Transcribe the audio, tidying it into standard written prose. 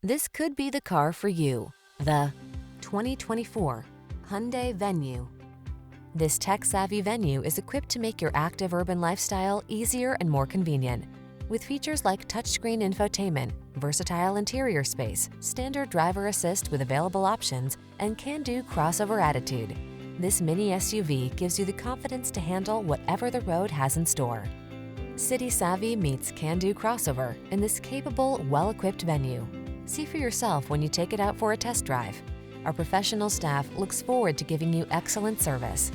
This could be the car for you. The 2024 Hyundai Venue. This tech-savvy Venue is equipped to make your active urban lifestyle easier and more convenient. With features like touchscreen infotainment, versatile interior space, standard driver assist with available options, and can-do crossover attitude, this mini SUV gives you the confidence to handle whatever the road has in store. City savvy meets can-do crossover in this capable, well-equipped Venue. See for yourself when you take it out for a test drive. Our professional staff looks forward to giving you excellent service.